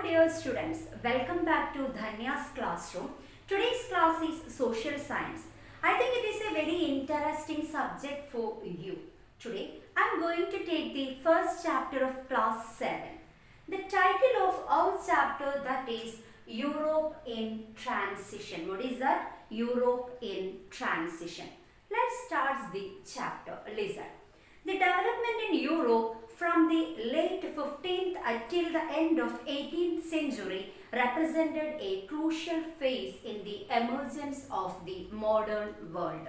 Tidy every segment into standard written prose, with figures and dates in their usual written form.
dear students, welcome back to Dhanya's classroom. Today's class is social science. I think it is a very interesting subject for you. Today I am going to take the first chapter of class 7. The title of our chapter, that is Europe in Transition. What is that? Europe in Transition. Let's start the chapter. Listen. The development in Europe from the late 15th until the end of 18th century represented a crucial phase in the emergence of the modern world.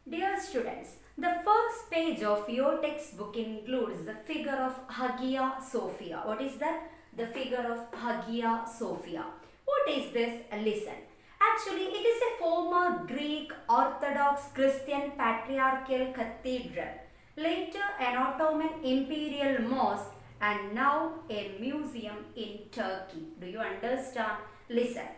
Dear students, the first page of your textbook includes the figure of Hagia Sophia. What is that? The figure of Hagia Sophia. What is this? Listen. Actually, it is a former Greek Orthodox Christian patriarchal cathedral, later an Ottoman imperial mosque, and now a museum in Turkey. Do you understand? Listen.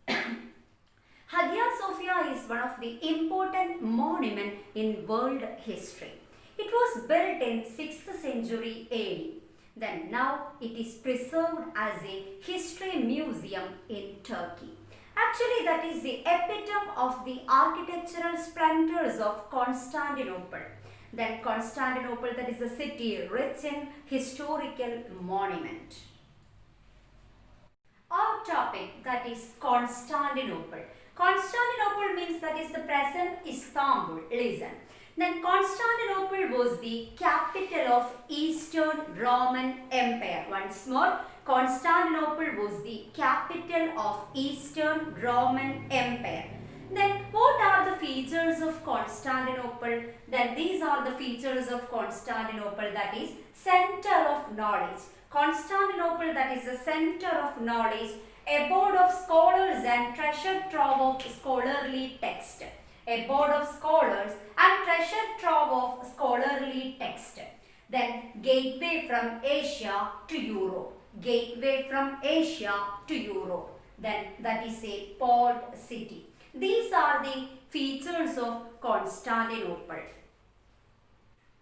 Hagia Sophia is one of the important monuments in world history. It was built in 6th century AD. Then now it is preserved as a history museum in Turkey. Actually, that is the epitome of the architectural splendors of Constantinople. Then Constantinople, that is a city rich in historical monument. Our topic, that is Constantinople. Constantinople means that is the present Istanbul. Listen. Then Constantinople was the capital of Eastern Roman Empire. Once more, Constantinople was the capital of Eastern Roman Empire. Then what are the features of Constantinople? Then these are the features of Constantinople, that is center of knowledge. Constantinople, that is the center of knowledge, abode of scholars and treasure trove of scholarly text. Abode of scholars and treasure trove of scholarly text. Then gateway from Asia to Europe. Gateway from Asia to Europe. Then that is a port city. These are the features of Constantinople.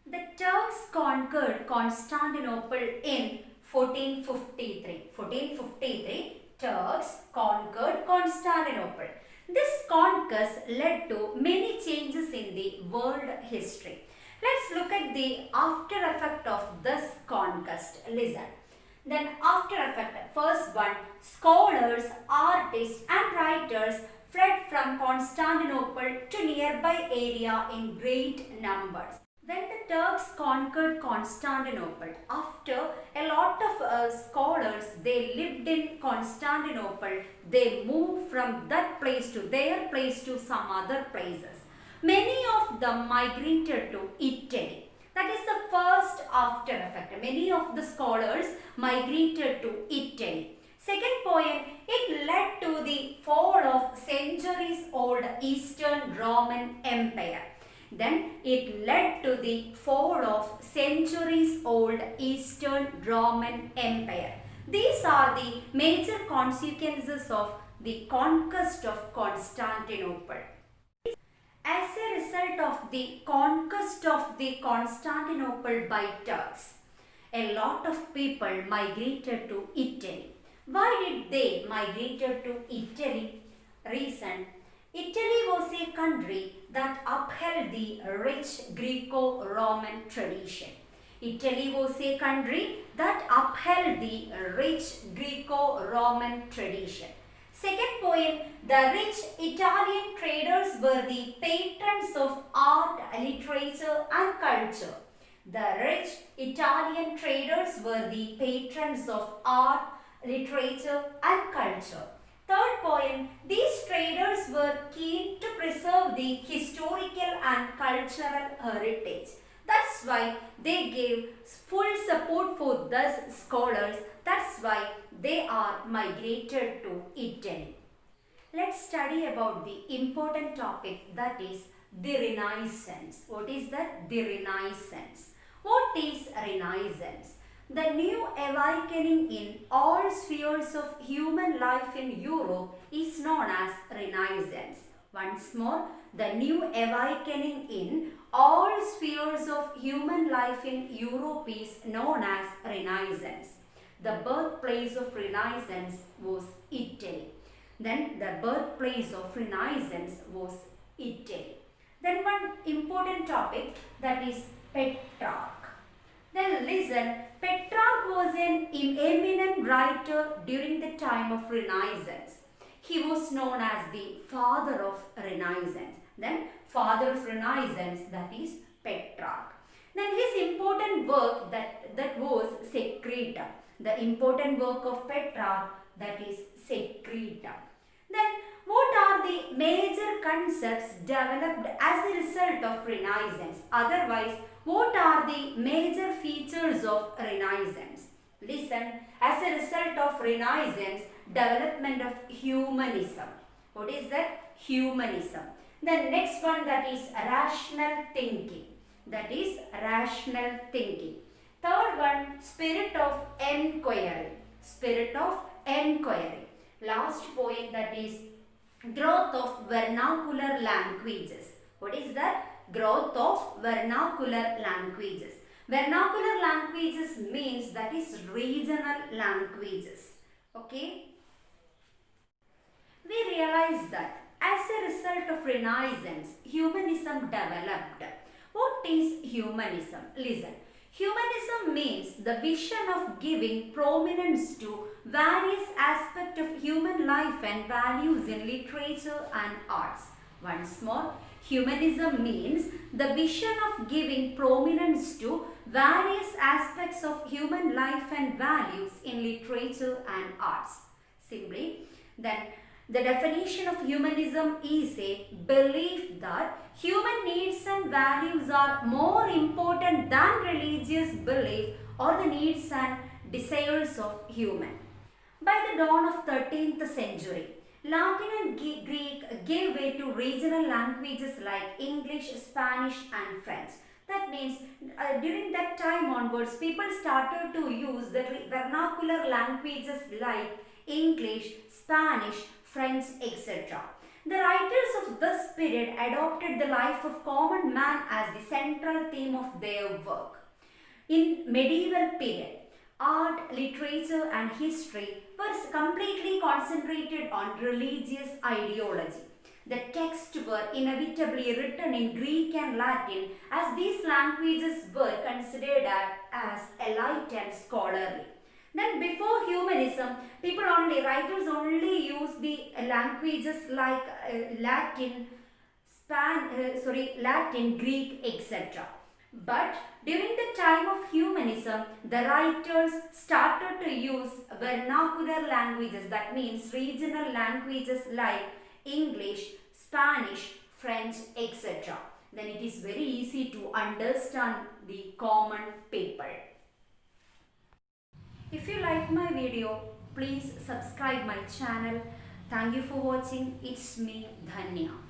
The Turks conquered Constantinople in 1453. 1453, Turks conquered Constantinople. This conquest led to many changes in the world history. Let's look at the after effect of this conquest. Listen. Then after effect, first one, scholars, artists and writers fled from Constantinople to nearby area in great numbers. When the Turks conquered Constantinople, after a lot of scholars, they lived in Constantinople, they moved from that place to their place to some other places. Many of them migrated to Italy. That is the first after effect. Many of the scholars migrated to Italy. Second point, it led to the fall of centuries-old Eastern Roman Empire. Then it led to the fall of centuries-old Eastern Roman Empire. These are the major consequences of the conquest of Constantinople. As a result of the conquest of the Constantinople by Turks, a lot of people migrated to Italy. Why did they migrated to Italy? Reason: Italy was a country that upheld the rich Greco-Roman tradition. Italy was a country that upheld the rich Greco-Roman tradition. Second point, the rich Italian traders were the patrons of art, literature and culture. The rich Italian traders were the patrons of art, literature and culture. Third point, these traders were keen to preserve the historical and cultural heritage. That's why they gave full support for these scholars. That's why they are migrated to Italy. Let's study about the important topic, that is the Renaissance. What is that? The Renaissance. What is Renaissance? The new awakening in all spheres of human life in Europe is known as Renaissance. Once more, the new awakening in all spheres of human life in Europe is known as Renaissance. the birthplace of Renaissance was Italy. Then the birthplace of Renaissance was Italy. Then one important topic, that is Petrarch. Then listen, Petrarch was an eminent writer during the time of Renaissance. He was known as the father of Renaissance. Then father of Renaissance, that is Petrarch. Then his important work that was Secreta. The important work of Petrarch, that is Secreta. Then what are the major concepts developed as a result of Renaissance? Otherwise, what are the major features of Renaissance? Listen, as a result of Renaissance, development of humanism. What is that? Humanism. Then next one, that is rational thinking. That is rational thinking. Third one, spirit of enquiry. Spirit of enquiry. Last point, that is growth of vernacular languages. What is that? Growth of vernacular languages. Vernacular languages means that is regional languages. Okay. We realize that as a result of Renaissance, humanism developed. What is humanism? Listen. Humanism means the vision of giving prominence to various aspects of human life and values in literature and arts. Once more, humanism means the vision of giving prominence to various aspects of human life and values in literature and arts. Simply, then the definition of humanism is a belief that human needs and values are more important than religious belief or the needs and desires of human. By the dawn of 13th century, Latin and Greek gave way to regional languages like English, Spanish and French. That means during that time onwards, people started to use the vernacular languages like English, Spanish, French, etc. The writers of this period adopted the life of common man as the central theme of their work. In medieval period, art, literature and history were completely concentrated on religious ideology. The texts were inevitably written in Greek and Latin as these languages were considered as elite and scholarly. Then before humanism, writers only used the languages like Latin, Greek, etc. But during the time of humanism, the writers started to use vernacular languages, that means regional languages like English, Spanish, French, etc. Then it is very easy to understand the common people. If you like my video, please subscribe my channel. Thank you for watching. It's me, Dhanya.